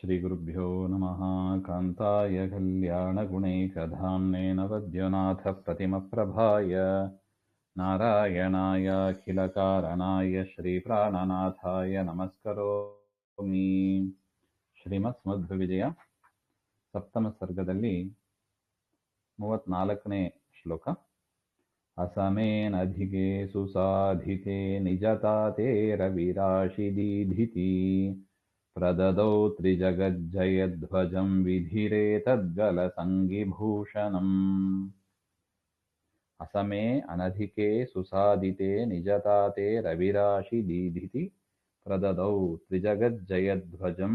श्रीगुरुभ्यो नमः। कान्ताय कल्याणगुणैकधाम्ने नवद्युनाथप्रतिमप्रभाय नारायणायाखिलकारणाय श्रीप्राणनाथाय नमस्करोमि. ಶ್ರೀಮತ್ಸ್ಮಧ್ವವಿಜಯ ಸಪ್ತಮ ಸರ್ಗದಲ್ಲಿ 34ನೇ ಶ್ಲೋಕ. ಅಸಮೇನಧಿಗೆ ಸುಸಾಧಿತೆ ನಿಜತಾತೆ ರವಿರಾಶಿದೀಧಿತಿ ಪ್ರದದೌ ತ್ರಿಜಗಜ್ಜಯಧ್ವಜಂ ವಿಧಿರೇತದ್ಗಲಸಂಗಿಭೂಷಣಂ. ಅಸಮೇ ಅನಧಿಕೆ ಸುಸಾದಿತೆ ನಿಜತಾತೆ ರವಿರಾಶಿದೀಧಿತಿ ಪ್ರದದೌ ತ್ರಿಜಗಜ್ಜಯಧ್ವಜಂ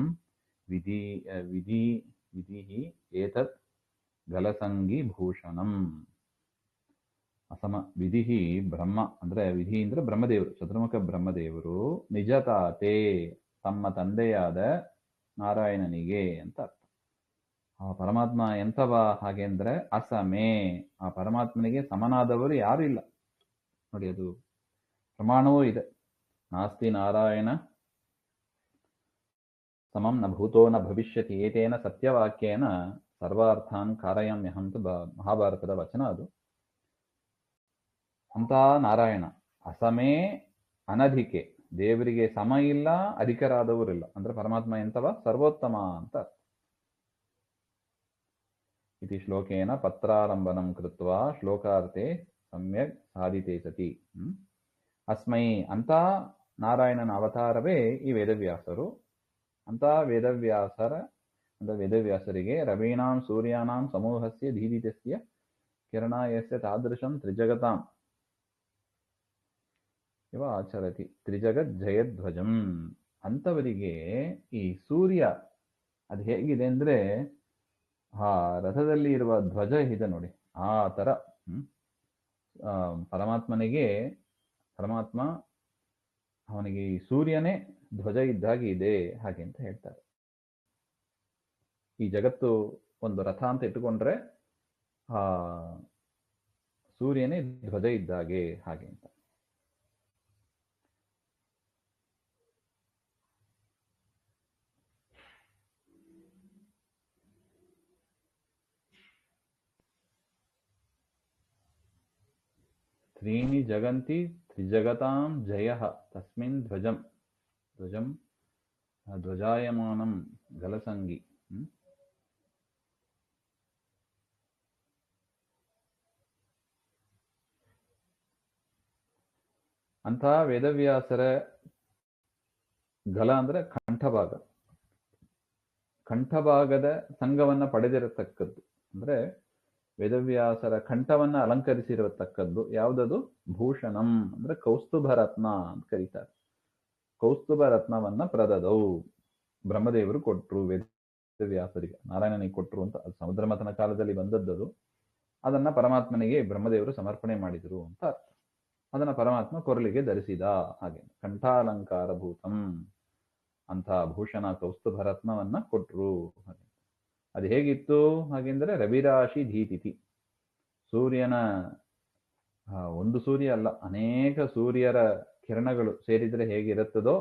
ವಿಧಿಃ ಏತತ್ ಗಲಸಂಗಿಭೂಷಣಂ. ಅಸಮ ವಿಧಿ ಬ್ರಹ್ಮ ಅಂದ್ರೆ ವಿಧಿ ಅಂದ್ರೆ ಬ್ರಹ್ಮದೇವರು, ಚತುರ್ಮುಖ ಬ್ರಹ್ಮದೇವರು ನಿಜತಾತೆ ತಮ್ಮ ತಂದೆಯಾದ ನಾರಾಯಣನಿಗೆ ಅಂತ ಅರ್ಥ. ಆ ಪರಮಾತ್ಮ ಎಂಥವ ಹಾಗೆ ಅಂದ್ರೆ ಅಸಮೇ, ಆ ಪರಮಾತ್ಮನಿಗೆ ಸಮನಾದವರು ಯಾರು ಇಲ್ಲ ನೋಡಿ. ಅದು ಪ್ರಮಾಣವೂ ಇದೆ. ನಾಸ್ತಿ ನಾರಾಯಣ ಸಮಂ ನ ಭೂತೋ ನ ಭವಿಷ್ಯತಿ ಏತೇನ ಸತ್ಯವಾಕ್ಯೇನ ಸರ್ವಾರ್ಥಾನ್ ಕಾರಯಾಮ್ಯಹಂ ಅಂತ ಮಹಾಭಾರತದ ವಚನ ಅದು. ಅಂತ ನಾರಾಯಣ ಅಸಮೇ ಅನಧಿಕೆ, ದೇವರಿಗೆ ಸಮ ಇಲ್ಲ, ಅಧಿಕರಾದವರಿಲ್ಲ. ಅಂದ್ರೆ ಪರಮಾತ್ಮ ಎಂತವ ಸರ್ವೋತ್ತಮ ಅಂತ ಅರ್ಥ. ಇತಿ ಶ್ಲೋಕೇನ ಪತ್ರಾರಂಭನಂ ಕೃತ್ವಾ ಶ್ಲೋಕಾರ್ತೆ ಸಮ್ಯಕ್ ಸಾಧಿತೆ ಸತಿ. ಅಸ್ಮೈ ಅಂತ ನಾರಾಯಣನ ಅವತಾರವೇ ಈ ವೇದವ್ಯಾಸರು. ಅಂತ ವೇದವ್ಯಾಸರಿಗೆ ರವೀಣಾಂ ಸೂರ್ಯಾನಾಂ ಸಮೂಹಸ್ಯ ದೀದಿತಸ್ಯ ಕಿರಣಾಯಸ್ಯ ತಾದೃಶಂ ತ್ರಿಜಗತಾಂ ಇವ ಆಚರತಿ ತ್ರಿಜಗತ್ ಜಯಧ್ವಜಂ. ಅಂಥವರಿಗೆ ಈ ಸೂರ್ಯ ಅದು ಹೇಗಿದೆ ಅಂದ್ರೆ ಆ ರಥದಲ್ಲಿ ಇರುವ ಧ್ವಜ ಇದೆ ನೋಡಿ, ಆ ತರ ಪರಮಾತ್ಮನಿಗೆ ಅವನಿಗೆ ಈ ಸೂರ್ಯನೇ ಧ್ವಜ ಇದ್ದಾಗಿ ಇದೆ ಹಾಗೆ ಅಂತ ಹೇಳ್ತಾರೆ. ಈ ಜಗತ್ತು ಒಂದು ರಥ ಅಂತ ಇಟ್ಟುಕೊಂಡ್ರೆ ಆ ಸೂರ್ಯನೇ ಧ್ವಜ ಇದ್ದಾಗೆ ಹಾಗೆ ಅಂತ. ತ್ರೀಣಿ ಜಗಂತಿ ತ್ರಿಜಗತಾಂ ಜಯಃ ತಸ್ಮಿನ್ ಧ್ವಜಂ ಧ್ವಜಾಯಮಾನಂ ಗಲಸಂಗಿ. ಅಂಥ ವೇದವ್ಯಾಸರ ಗಲ ಅಂದ್ರೆ ಕಂಠಭಾಗದ ಸಂಘವನ್ನ ಪಡೆದಿರತಕ್ಕದ್ದು. ಅಂದ್ರೆ ವೇದವ್ಯಾಸರ ಕಂಠವನ್ನ ಅಲಂಕರಿಸಿರತಕ್ಕದ್ದು ಯಾವುದದು? ಭೂಷಣಂ ಅಂದ್ರೆ ಕೌಸ್ತುಭ ರತ್ನ ಅಂತ ಕರೀತಾರೆ. ಕೌಸ್ತುಭ ರತ್ನವನ್ನ ಪ್ರದದೌ ಬ್ರಹ್ಮದೇವರು ಕೊಟ್ರು ವೇದವ್ಯಾಸರಿಗೆ, ನಾರಾಯಣನಿಗೆ ಕೊಟ್ರು ಅಂತ. ಅದು ಸಮುದ್ರ ಮಥನ ಕಾಲದಲ್ಲಿ ಬಂದದ್ದು. ಅದನ್ನ ಪರಮಾತ್ಮನಿಗೆ ಬ್ರಹ್ಮದೇವರು ಸಮರ್ಪಣೆ ಮಾಡಿದರು ಅಂತ ಅರ್ಥ. ಅದನ್ನ ಪರಮಾತ್ಮ ಕೊರಳಿಗೆ ಧರಿಸಿದ ಹಾಗೆ. ಕಂಠಾಲಂಕಾರ ಭೂತಂ ಅಂತ ಭೂಷಣ ಕೌಸ್ತುಭ ರತ್ನವನ್ನ ಕೊಟ್ರು ಹಾಗೆ. ಅದು ಹೇಗಿತ್ತು ಹಾಗೆಂದ್ರೆ ರವಿರಾಶಿ ಧೀತಿಥಿ, ಸೂರ್ಯನ ಒಂದು ಸೂರ್ಯ ಅಲ್ಲ, ಅನೇಕ ಸೂರ್ಯರ ಕಿರಣಗಳು ಸೇರಿದ್ರೆ ಹೇಗಿರುತ್ತದೋ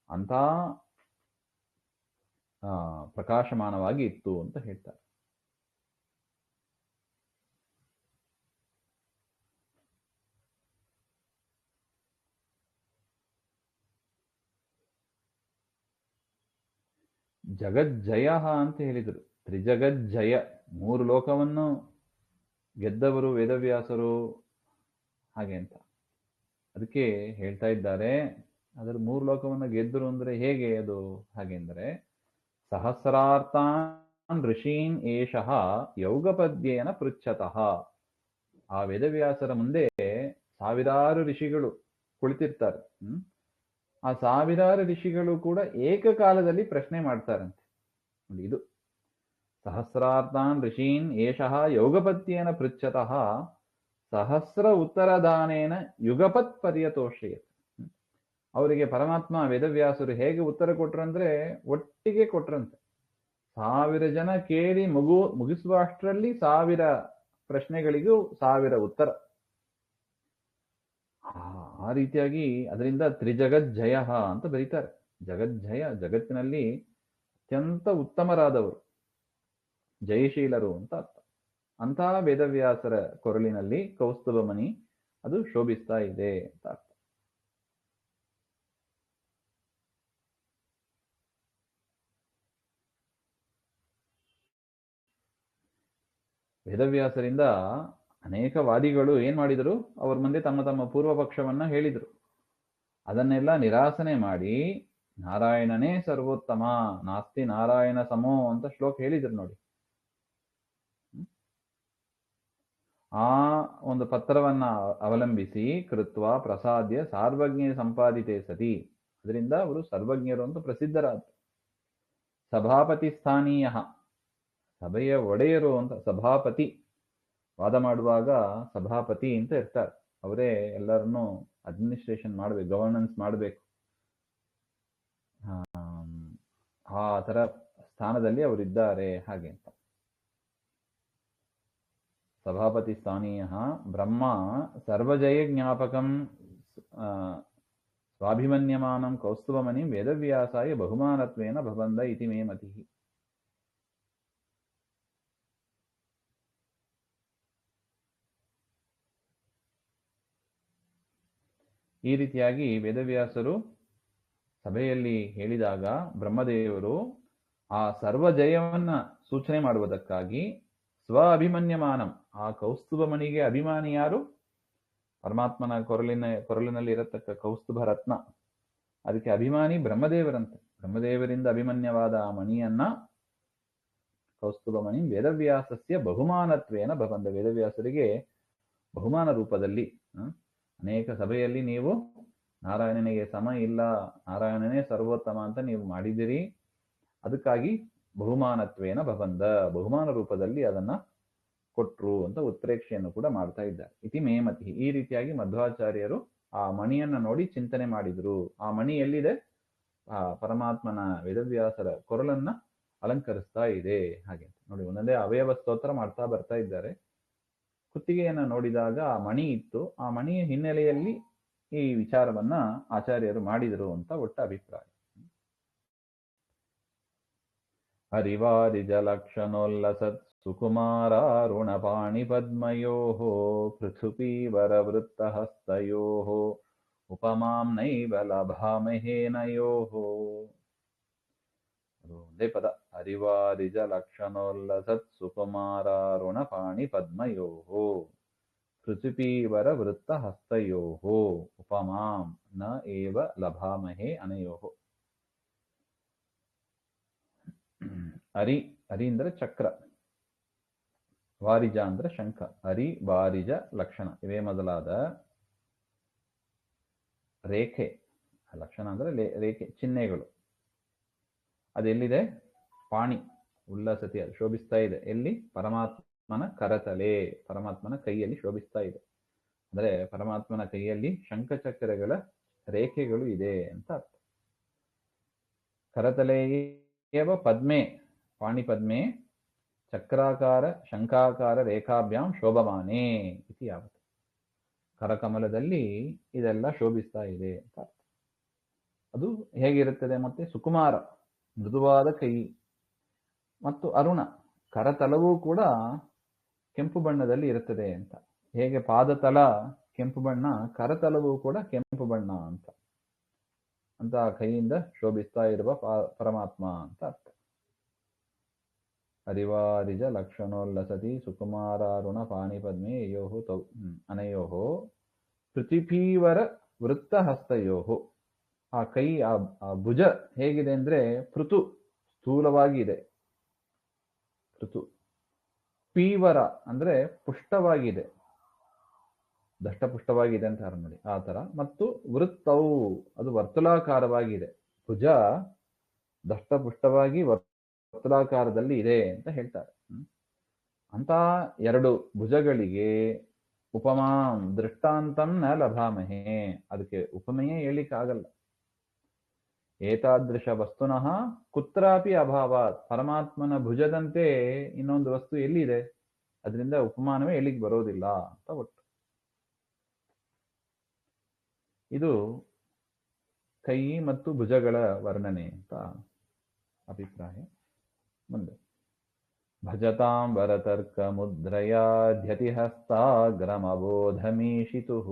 ಅಂತ ಪ್ರಕಾಶಮಾನವಾಗಿ ಇತ್ತು ಅಂತ ಹೇಳ್ತಾರೆ. ಜಗಜ್ಜಯ ಅಂತ ಹೇಳಿದರು. ತ್ರಿಜಗಜ್ಜಯ, 3 ಲೋಕವನ್ನು ಗೆದ್ದವರು ವೇದವ್ಯಾಸರು ಹಾಗೆ ಅಂತ. ಅದಕ್ಕೆ ಹೇಳ್ತಾ ಇದ್ದಾರೆ, ಅದರ 3 ಲೋಕವನ್ನು ಗೆದ್ದರು ಅಂದ್ರೆ ಹೇಗೆ ಅದು ಹಾಗೆ ಅಂದ್ರೆ ಸಹಸ್ರಾರ್ಥಾನ್ ಋಷೀನ್ ಏಷಃ ಯೌಗಪದ್ಯೇನ ಪೃಚ್ಛತಃ. ಆ ವೇದವ್ಯಾಸರ ಮುಂದೆ ಸಾವಿರಾರು ಋಷಿಗಳು ಕುಳಿತಿರ್ತಾರೆ. ಆ ಸಾವಿರಾರು ಋಷಿಗಳು ಕೂಡ ಏಕಕಾಲದಲ್ಲಿ ಪ್ರಶ್ನೆ ಮಾಡ್ತಾರಂತೆ. ಇದು ಸಹಸ್ರಾರ್ಥಾನ್ ಋಷೀನ್ ಏಷಃ ಯೋಗಪತ್ಯೇನ ಪೃಚ್ಛತಃ ಸಹಸ್ರ ಉತ್ತರದಾನೇನ ಯುಗಪತ್ ಪರ್ಯತೋಷಯತ್. ಅವರಿಗೆ ಪರಮಾತ್ಮ ವೇದವ್ಯಾಸರು ಹೇಗೆ ಉತ್ತರ ಕೊಟ್ರಂದ್ರೆ ಒಟ್ಟಿಗೆ ಕೊಟ್ರಂತೆ. 1000 ಜನ ಕೇಳಿ ಮುಗಿಸುವ ಅಷ್ಟರಲ್ಲಿ 1000 ಪ್ರಶ್ನೆಗಳಿಗೂ 1000 ಉತ್ತರ. ಆ ರೀತಿಯಾಗಿ ಅದರಿಂದ ತ್ರಿಜಗಜ್ಜಯ ಅಂತ ಬರೀತಾರೆ. ಜಗಜ್ಜಯ, ಜಗತ್ತಿನಲ್ಲಿ ಅತ್ಯಂತ ಉತ್ತಮರಾದವರು, ಜಯಶೀಲರು ಅಂತ ಅರ್ಥ. ಅಂತಹ ವೇದವ್ಯಾಸರ ಕೊರಳಿನಲ್ಲಿ ಕೌಸ್ತುಭಮಣಿ ಅದು ಶೋಭಿಸ್ತಾ ಇದೆ ಅಂತ ಅರ್ಥ. ವೇದವ್ಯಾಸರಿಂದ ಅನೇಕ ವಾದಿಗಳು ಏನ್ ಮಾಡಿದರು, ಅವ್ರ ಮುಂದೆ ತಮ್ಮ ತಮ್ಮ ಪೂರ್ವ ಪಕ್ಷವನ್ನ ಹೇಳಿದರು. ಅದನ್ನೆಲ್ಲ ನಿರಾಸನೆ ಮಾಡಿ ನಾರಾಯಣನೇ ಸರ್ವೋತ್ತಮ, ನಾಸ್ತಿ ನಾರಾಯಣ ಸಮೋ ಅಂತ ಶ್ಲೋಕ ಹೇಳಿದ್ರು ನೋಡಿ. ಆ ಒಂದು ಪತ್ರವನ್ನ ಅವಲಂಬಿಸಿ ಕೃತ್ವ ಪ್ರಸಾದ್ಯ ಸಾರ್ವಜ್ಞ ಸಂಪಾದಿತೆ ಸತಿ, ಅದರಿಂದ ಅವರು ಸರ್ವಜ್ಞರು ಅಂತ ಪ್ರಸಿದ್ಧರಾದರು. ಸಭಾಪತಿ ಸ್ಥಾನೀಯ, ಸಭೆಯ ಒಡೆಯರು ಅಂತ, ಸಭಾಪತಿ ವಾದ ಮಾಡುವಾಗ ಸಭಾಪತಿ ಅಂತ ಇರ್ತಾರೆ, ಅವರೇ ಎಲ್ಲರನ್ನೂ ಅಡ್ಮಿನಿಸ್ಟ್ರೇಷನ್ ಮಾಡಬೇಕು, ಗವರ್ನೆನ್ಸ್ ಮಾಡಬೇಕು. ಆ ತರ ಸ್ಥಾನದಲ್ಲಿ ಅವರಿದ್ದಾರೆ ಹಾಗೆ ಅಂತ. ಸಭಾಪತಿ ಸ್ಥಾನೀಯ ಬ್ರಹ್ಮ ಸರ್ವಜಯ ಜ್ಞಾಪಕಂ ಸ್ವಾಭಿಮನ್ಯಮಾನಂ ಕೌಸ್ತುಭಮಣಿ ವೇದವ್ಯಾಸಾಯ ಬಹುಮಾನತ್ವೇನ ಭವಂದ ಇತಿ ಮೇ ಮತಿ. ಈ ರೀತಿಯಾಗಿ ವೇದವ್ಯಾಸರು ಸಭೆಯಲ್ಲಿ ಹೇಳಿದಾಗ ಬ್ರಹ್ಮದೇವರು ಆ ಸರ್ವಜಯವನ್ನ ಸೂಚನೆ ಮಾಡುವುದಕ್ಕಾಗಿ ಸ್ವ ಅಭಿಮನ್ಯಮಾನಂ, ಆ ಕೌಸ್ತುಭಮಣಿಗೆ ಅಭಿಮಾನಿ ಯಾರು? ಪರಮಾತ್ಮನ ಕೊರಳಿನಲ್ಲಿ ಇರತಕ್ಕ ಕೌಸ್ತುಭ ರತ್ನ, ಅದಕ್ಕೆ ಅಭಿಮಾನಿ ಬ್ರಹ್ಮದೇವರಂತೆ. ಬ್ರಹ್ಮದೇವರಿಂದ ಅಭಿಮನ್ಯವಾದ ಆ ಮಣಿಯನ್ನ ಕೌಸ್ತುಭಮಣಿ ವೇದವ್ಯಾಸಸ್ಯ ಬಹುಮಾನತ್ವೇನ ಭವಂದ, ವೇದವ್ಯಾಸರಿಗೆ ಬಹುಮಾನ ರೂಪದಲ್ಲಿ. ಅನೇಕ ಸಭೆಯಲ್ಲಿ ನೀವು ನಾರಾಯಣನಿಗೆ ಸಮ ಇಲ್ಲ, ನಾರಾಯಣನೇ ಸರ್ವೋತ್ತಮ ಅಂತ ನೀವು ಮಾಡಿದಿರಿ, ಅದಕ್ಕಾಗಿ ಬಹುಮಾನತ್ವೇನ ಭವಂದ, ಬಹುಮಾನ ರೂಪದಲ್ಲಿ ಅದನ್ನ ಕೊಟ್ರು ಅಂತ ಉತ್ಪ್ರೇಕ್ಷೆಯನ್ನು ಕೂಡ ಮಾಡ್ತಾ ಇದ್ದಾರೆ. ಇತಿ ಮೇಮತಿ, ಈ ರೀತಿಯಾಗಿ ಮಧ್ವಾಚಾರ್ಯರು ಆ ಮಣಿಯನ್ನ ನೋಡಿ ಚಿಂತನೆ ಮಾಡಿದ್ರು. ಆ ಮಣಿ ಎಲ್ಲಿದೆ? ಆ ಪರಮಾತ್ಮನ ವೇದವ್ಯಾಸರ ಕೊರಳನ್ನ ಅಲಂಕರಿಸ್ತಾ ಇದೆ ಹಾಗೆ ನೋಡಿ. ಒಂದೊಂದೇ ಅವಯವ ಸ್ತೋತ್ರ ಮಾಡ್ತಾ ಬರ್ತಾ ಇದ್ದಾರೆ. ಕುತ್ತಿಗೆಯನ್ನ ನೋಡಿದಾಗ ಆ ಮಣಿ ಇತ್ತು, ಆ ಮಣಿಯ ಹಿನ್ನೆಲೆಯಲ್ಲಿ ಈ ವಿಚಾರವನ್ನ ಆಚಾರ್ಯರು ಮಾಡಿದರು ಅಂತ ಒಟ್ಟ ಅಭಿಪ್ರಾಯ. ಹರಿವಾರಿಜಲಕ್ಷಣೋಲ್ಲಸತ್ ಸುಕುಮಾರಾರುಣಪಾಣಿ ಪದ್ಮಯೋಃ ಪೃಥುಪೀವರವೃತ್ತಹಸ್ತಯೋಃ ಉಪಮಾಂ ನೈವ ಲಭಾಮಹೇನಯೋಃ. ಒಂದೇ ಪದ, ಹರಿವಾರಿಜಲಕ್ಷಣೋಲ್ಲಸತ್ ಸುಕುಮಾರಾರುಣಪಾಣಿ ಪದ್ಮಯೋಃ ಪೃಥುಪೀವರವೃತ್ತಹಸ್ತಯೋಃ ಉಪಮಾಂ ನ ಏವ ಲಭಾಮಹೇ ಅನಯೋಃ. ಹರಿ, ಹರಿ ಅಂದ್ರೆ ಚಕ್ರ, ವಾರಿಜ ಅಂದ್ರೆ ಶಂಖ. ಹರಿ ವಾರಿಜ ಲಕ್ಷಣ ಇವೇ ಮೊದಲಾದ ರೇಖೆ, ಲಕ್ಷಣ ಅಂದ್ರೆ ರೇಖೆ, ಚಿಹ್ನೆಗಳು. ಅದೆಲ್ಲಿದೆ? ಪಾಣಿ ಉಲ್ಲಸತಿ, ಅದು ಶೋಭಿಸ್ತಾ ಇದೆ. ಎಲ್ಲಿ? ಪರಮಾತ್ಮನ ಕರತಲೆ, ಪರಮಾತ್ಮನ ಕೈಯಲ್ಲಿ ಶೋಭಿಸ್ತಾ ಇದೆ. ಅಂದ್ರೆ ಪರಮಾತ್ಮನ ಕೈಯಲ್ಲಿ ಶಂಖಚಕ್ರಗಳ ರೇಖೆಗಳು ಇದೆ ಅಂತ ಅರ್ಥ. ಕರತಲೆಯೇವ ಪದ್ಮೆ, ಪಾಣಿ ಪದ್ಮೆ ಚಕ್ರಾಕಾರ ಶಂಖಾಕಾರ ರೇಖಾಭ್ಯಾಂ ಶೋಭಮಾನೆ ಇತಿ ಯಾವತ್ತು. ಕರಕಮಲದಲ್ಲಿ ಇದೆಲ್ಲ ಶೋಭಿಸ್ತಾ ಇದೆ ಅಂತ ಅರ್ಥ. ಅದು ಹೇಗಿರುತ್ತದೆ? ಮತ್ತೆ ಸುಕುಮಾರ, ಮೃದುವಾದ ಕೈ, ಮತ್ತು ಅರುಣ, ಕರತಲವೂ ಕೂಡ ಕೆಂಪು ಬಣ್ಣದಲ್ಲಿ ಇರುತ್ತದೆ ಅಂತ. ಹೇಗೆ ಪಾದತಲ ಕೆಂಪು ಬಣ್ಣ, ಕರತಲವೂ ಕೂಡ ಕೆಂಪು ಬಣ್ಣ ಅಂತ. ಅಂತ ಕೈಯಿಂದ ಶೋಭಿಸ್ತಾ ಇರುವ ಪರಮಾತ್ಮ ಅಂತ ಅರ್ಥ. ಹರಿವಾರಿಜ ಲಕ್ಷಣೋಲ್ಲಸತಿ ಸುಕುಮಾರಾರುಣ ಪಾಣಿಪದ್ಮೆ ಯೋಹು ತೌ ಅನಯೋಹೋ ಪೃಥಿಪೀವರ ವೃತ್ತಹಸ್ತಯೋಹು. ಆ ಕೈ, ಆ ಭುಜ ಹೇಗಿದೆ ಅಂದ್ರೆ ಪೃಥು, ಸ್ಥೂಲವಾಗಿದೆ. ಪೃಥು. ಪೀವರ ಅಂದ್ರೆ ಪುಷ್ಟವಾಗಿದೆ, ದಷ್ಟಪುಷ್ಟವಾಗಿದೆ ಅಂತ ನೋಡಿ ಆ ತರ. ಮತ್ತು ವೃತ್ತವು, ಅದು ವರ್ತುಲಾಕಾರವಾಗಿದೆ. ಭುಜ ದಷ್ಟಪುಷ್ಟವಾಗಿ ವರ್ತುಲಾಕಾರದಲ್ಲಿ ಇದೆ ಅಂತ ಹೇಳ್ತಾರೆ. ಅಂತ ಎರಡು ಭುಜಗಳಿಗೆ ಉಪಮಾಂ ದೃಷ್ಟಾಂತಂ ನ ಲಭಾಮಹೇ, ಅದಕ್ಕೆ ಉಪಮೆಯೇ ಹೇಳಿಕ್ಕಾಗಲ್ಲ. ಏತಾದೃಶ ವಸ್ತುನಃ ಕುತ್ರಾಪಿ ಅಭಾವಾತ್, ಪರಮಾತ್ಮನ ಭುಜದಂತೆ ಇನ್ನೊಂದು ವಸ್ತು ಎಲ್ಲಿದೆ? ಅದರಿಂದ ಉಪಮಾನವೇ ಹೇಳಿಕ್ ಬರೋದಿಲ್ಲ ಅಂತ ಒಟ್ಟು. ಇದು ಕೈ ಮತ್ತು ಭುಜಗಳ ವರ್ಣನೆ ಅಂತ. ಅಭಿಪ್ರಾಯ. ಮುಂದೆ ಭಜತಾಂ ವರತರ್ಕ ಮುದ್ರಯಾ ಧ್ಯತಿಹಸ್ತಾಗ್ರಮಬೋಧಮೀಶಿತುಃ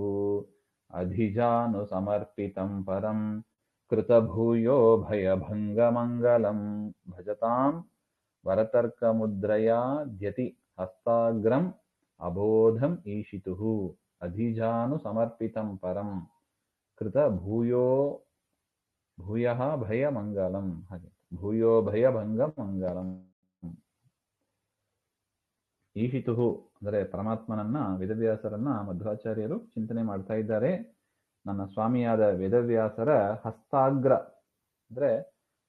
ಅಧಿಜಾನು ಸಮರ್ಪಿತಂ ಪರಂ ಕೃತಭೂಯೋ ಭಯಭಂಗಮಂಗಲಂ. ಭಜತಾಂ ವರತರ್ಕ ಮುದ್ರಯಾ ಧ್ಯತಿ ಹಸ್ತಾಗ್ರಂ ಅಬೋಧಂ ಈಶಿತುಃ ಅಧಿಜಾನು ಸಮರ್ಪಿತಂ ಪರಂ ಕೃತ ಭೂಯಃ ಭಯಮಂಗಲಂ. ಹಾಗೆ ಭೂಯೋ ಭಯಭಂಗಮಂಗಲಂ. ಈಶಿತುಹು ಅಂದರೆ ಪರಮಾತ್ಮನನ್ನ, ವೇದವ್ಯಾಸರನ್ನ ಮಧ್ವಾಚಾರ್ಯರು ಚಿಂತನೆ ಮಾಡ್ತಾ ಇದ್ದಾರೆ. ನನ್ನ ಸ್ವಾಮಿಯಾದ ವೇದವ್ಯಾಸರ ಹಸ್ತಾಗ್ರ ಅಂದ್ರೆ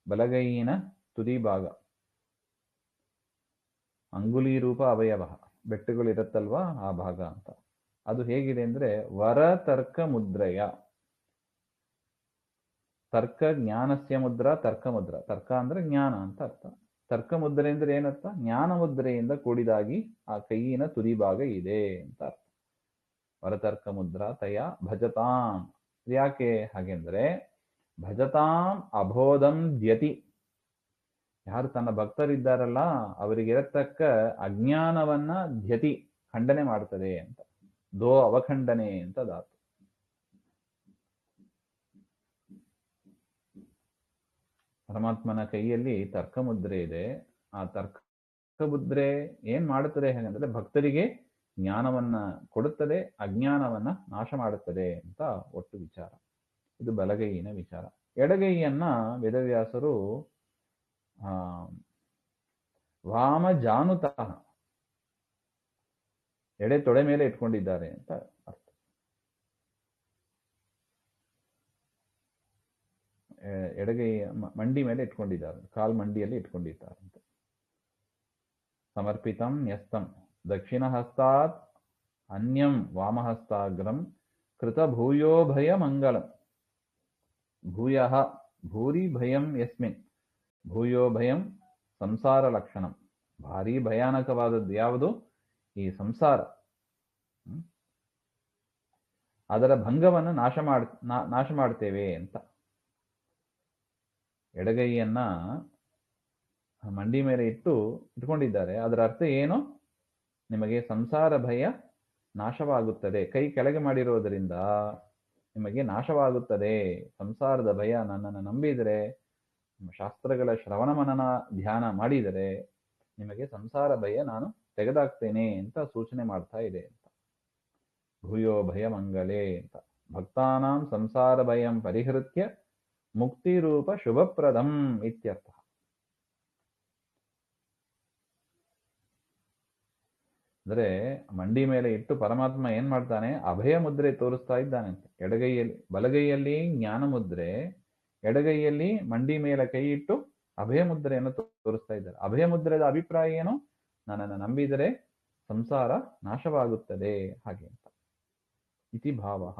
ಬಲಗೈಯಿನ ತುದಿ ಭಾಗ, ಅಂಗುಲಿ ರೂಪ ಅವಯವ, ಬೆಟ್ಟುಗಳಿರುತ್ತಲ್ವಾ ಆ ಭಾಗ ಅಂತ. ಅದು ಹೇಗಿದೆ ಅಂದ್ರೆ ವರತರ್ಕ ಮುದ್ರೆಯ, ತರ್ಕ ಜ್ಞಾನಸ್ಯ ಮುದ್ರಾ ತರ್ಕ ಮುದ್ರ. ತರ್ಕ ಅಂದ್ರೆ ಜ್ಞಾನ ಅಂತ ಅರ್ಥ. ತರ್ಕ ಮುದ್ರೆ ಅಂದ್ರೆ ಏನರ್ಥ? ಜ್ಞಾನ ಮುದ್ರೆಯಿಂದ ಕೂಡಿದಾಗಿ ಆ ಕೈಯಿನ ತುದಿ ಭಾಗ ಇದೆ ಅಂತ ಅರ್ಥ. ವರತರ್ಕ ಮುದ್ರಾ ತಯ ಭಜತಾಂ. ಯಾಕೆ ಹಾಗೆಂದ್ರೆ ಭಜತಾಂ ಅಬೋಧಂ ದ್ಯತಿ, ಯಾರು ತನ್ನ ಭಕ್ತರಿದ್ದಾರಲ್ಲ ಅವರಿಗಿರತಕ್ಕ ಅಜ್ಞಾನವನ್ನ ದ್ಯತಿ ಖಂಡನೆ ಮಾಡ್ತದೆ ಅಂತ. ದೋ ಅವಖಂಡನೆ ಅಂತ ಧಾತು. ಪರಮಾತ್ಮನ ಕೈಯಲ್ಲಿ ತರ್ಕ ಮುದ್ರೆ ಇದೆ. ಆ ತರ್ಕ ಮುದ್ರೆ ಏನ್ ಮಾಡುತ್ತದೆ ಹಾಗಂದ್ರೆ ಭಕ್ತರಿಗೆ ಜ್ಞಾನವನ್ನ ಕೊಡುತ್ತದೆ, ಅಜ್ಞಾನವನ್ನ ನಾಶ ಮಾಡುತ್ತದೆ ಅಂತ ಒಟ್ಟು ವಿಚಾರ. ಇದು ಬಲಗೈಯಿನ ವಿಚಾರ. ಎಡಗೈಯನ್ನ ವೇದವ್ಯಾಸರು ವಾಮ ಜಾನುತಃ, ಎಡೆ ತೊಡೆ ಮೇಲೆ ಇಟ್ಕೊಂಡಿದ್ದಾರೆ ಅಂತ ಅರ್ಥ. ಎಡಗೈ ಮಂಡಿ ಮೇಲೆ ಇಟ್ಕೊಂಡಿದ್ದಾರೆ, ಕಾಲ್ ಮಂಡಿಯಲ್ಲಿ ಇಟ್ಕೊಂಡಿದ್ದಾರೆ ಅಂತ. ಸಮರ್ಪಿತಂ ನ್ಯಸ್ತಂ ದಕ್ಷಿಣ ಹಸ್ತಾತ್ ಅನ್ಯಂ ವಾಮಹಸ್ತಾಗ್ರಂ ಕೃತ ಭೂಯೋ ಭಯ ಮಂಗಳಂ. ಭೂಯಃ ಭೂರಿ ಭಯಂ ಯಸ್ಮಿನ್, ಭೂಯೋ ಭಯಂ ಸಂಸಾರ ಲಕ್ಷಣಂ. ಭಾರಿ ಭಯಾನಕವಾದದ್ದು ಯಾವುದು? ಈ ಸಂಸಾರ. ಅದರ ಭಂಗವನ್ನು ನಾಶ ಮಾಡ್ತೇವೆ ಅಂತ. ಎಡಗೈಯನ್ನ ಮಂಡಿ ಮೇಲೆ ಇಟ್ಕೊಂಡಿದ್ದಾರೆ. ಅದರ ಅರ್ಥ ಏನು? ನಿಮಗೆ ಸಂಸಾರ ಭಯ ನಾಶವಾಗುತ್ತದೆ. ಕೈ ಕೆಳಗೆ ಮಾಡಿರೋದರಿಂದ ನಿಮಗೆ ನಾಶವಾಗುತ್ತದೆ ಸಂಸಾರದ ಭಯ. ನನ್ನನ್ನು ನಂಬಿದರೆ, ಶಾಸ್ತ್ರಗಳ ಶ್ರವಣ ಮನನ ಧ್ಯಾನ ಮಾಡಿದರೆ ನಿಮಗೆ ಸಂಸಾರ ಭಯ ನಾನು ತೆಗೆದಾಕ್ತೇನೆ ಅಂತ ಸೂಚನೆ ಮಾಡ್ತಾ ಇದೆ ಅಂತ. ಭೂಯೋ ಭಯ ಮಂಗಲೇ ಅಂತ. ಭಕ್ತಾನಾಂ ಸಂಸಾರ ಭಯಂ ಪರಿಹೃತ್ಯ ಮುಕ್ತಿರೂಪ ಶುಭಪ್ರದಂ ಇತ್ಯರ್ಥ. ಅಂದ್ರೆ ಮಂಡಿ ಮೇಲೆ ಇಟ್ಟು ಪರಮಾತ್ಮ ಏನ್ ಮಾಡ್ತಾನೆ? ಅಭಯ ಮುದ್ರೆ ತೋರಿಸ್ತಾ ಇದ್ದಾನಂತೆ. ಎಡಗೈಯಲ್ಲಿ, ಬಲಗೈಯಲ್ಲಿ ಜ್ಞಾನ ಮುದ್ರೆ, ಎಡಗೈಯಲ್ಲಿ ಮಂಡಿ ಮೇಲೆ ಕೈ ಇಟ್ಟು ಅಭಯ ಮುದ್ರೆಯನ್ನು ತೋರಿಸ್ತಾ ಇದ್ದಾರೆ. ಅಭಯ ಮುದ್ರೆದ ಅಭಿಪ್ರಾಯ ಏನು? ನನ್ನನ್ನು ನಂಬಿದರೆ ಸಂಸಾರ ನಾಶವಾಗುತ್ತದೆ ಹಾಗೆ ಅಂತ. ಇತಿ ಭಾವಃ.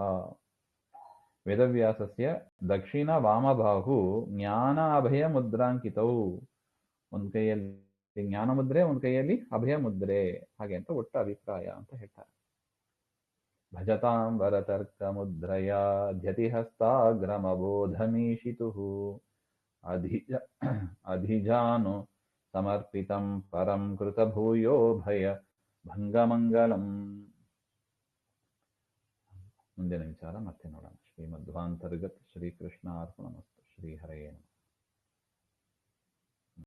ವೇದವ್ಯಾಸಸ್ಯ ದಕ್ಷಿಣ ವಾಮಬಾಹು ಜ್ಞಾನ ಅಭಯ ಮುದ್ರಾಂಕಿತೌ. ಒಂದ್ ಕೈಯಲ್ಲಿ ಜ್ಞಾನ ಮುದ್ರೆ, ಒಂದ್ ಕೈಯಲ್ಲಿ ಅಭಯ ಮುದ್ರೆ ಹಾಗೆ ಅಂತ ಒಟ್ಟು ಅಭಿಪ್ರಾಯ ಅಂತ ಹೇಳ್ತಾರೆ. ಭಜತಾಂ ವರತರ್ಕ ಮುದ್ರಯ ಧ್ಯತಿಹಸ್ತಾಗ್ರಮಬೋಧಮೀಶಿತುಃ ಅಧಿಜಾನು ಸಮರ್ಪಿತಂ ಪರಂ ಕೃತ ಭೂಯೋ ಭಯ ಭಂಗಮಂಗಲಂ. ಮುಂದಿನ ವಿಚಾರ ಮತ್ತೆ ನೋಡೋಣ. ಶ್ರೀಮಧ್ವಾಂತರ್ಗತ ಶ್ರೀಕೃಷ್ಣ ಅರ್ಪಣಮಸ್ತು. ಶ್ರೀಹರಯೇ ನಮಃ.